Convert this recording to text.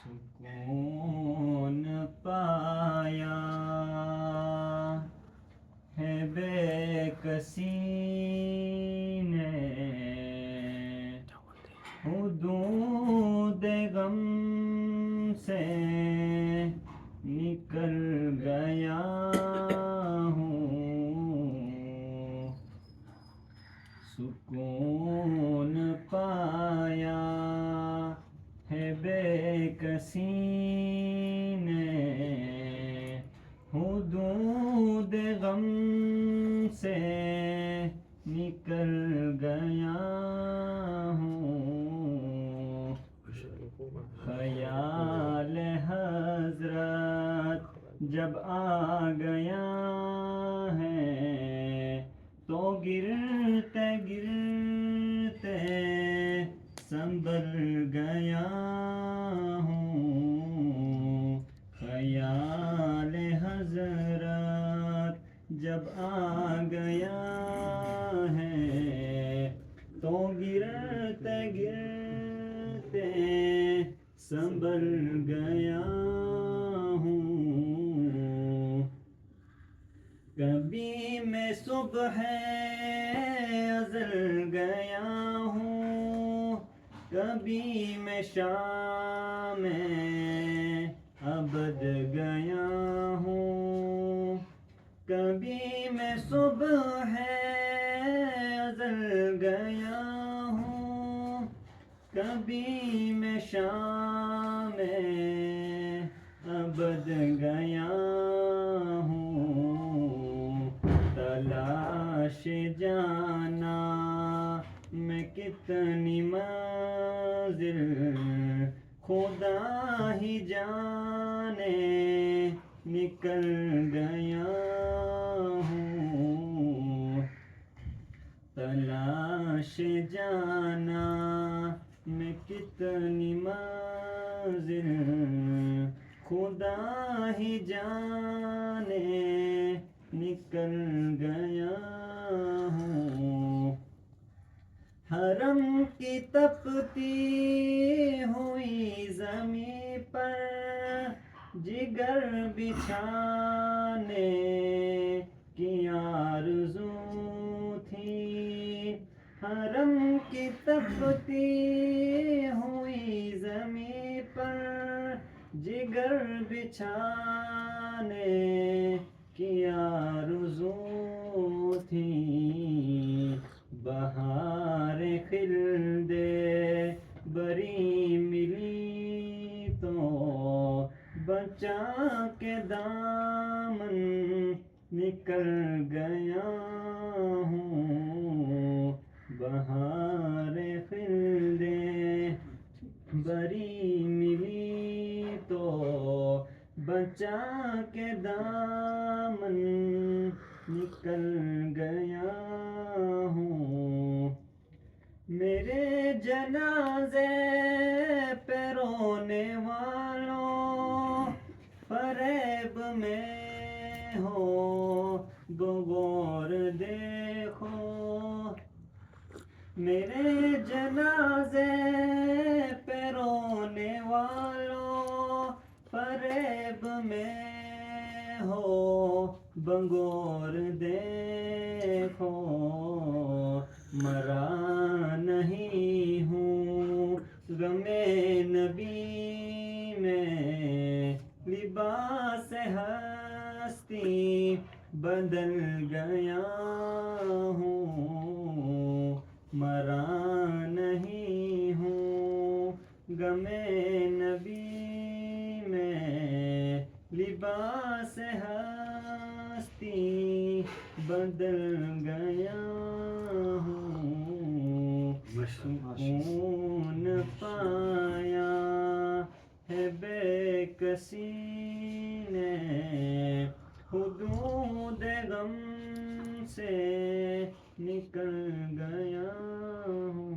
سکون پایا ہے بے کسی نے، حدود غم سے نکل گیا ہوں، سکون پایا ہے بے کسی نے، حدود غم سے نکل گیا ہوں، خیال حضرت جب آ گیا ہے تو گرتے گرتے سنبھل گیا ہوں، خیال حضرت جب آ گیا ہے تو گرتے گرتے سنبھل گیا ہوں، کبھی میں صبح ازل گیا ہوں، کبھی میں شام ابد گیا ہوں، کبھی میں صبح ازل گیا ہوں، کبھی میں شام ابد گیا ہوں، تلاش جانا میں کتنی منزل خدا ہی جانے نکل گیا ہوں، تلاش جانا میں کتنی منزل خدا ہی جانے نکل گیا ہوں، حرم کی تپتی ہوئی زمین پر جگر بچھانے کی آرزو تھی، حرم کی تپتی ہوئی زمین پر جگر بچھانے کی آرزو تھی، بہار خلدے بری ملی تو بچا کے دامن نکل گیا ہوں، بہار خلدے بری ملی تو بچا کے دامن نکل گیا ہوں، میرے جنازے پہ رونے والوں فریب میں ہو بغور دیکھو، میرے جنازے پہ رونے والوں فریب میں ہو بغور دیکھو، مرا نہیں ہوں غم نبی میں، لباس ہستی بدل گیا ہوں، مرا نہیں ہوں غم نبی میں، لباس ہستی بدل گیا ہوں، سکون پایا ہے بے کسی نے، حدود غم سے نکل گیا ہوں۔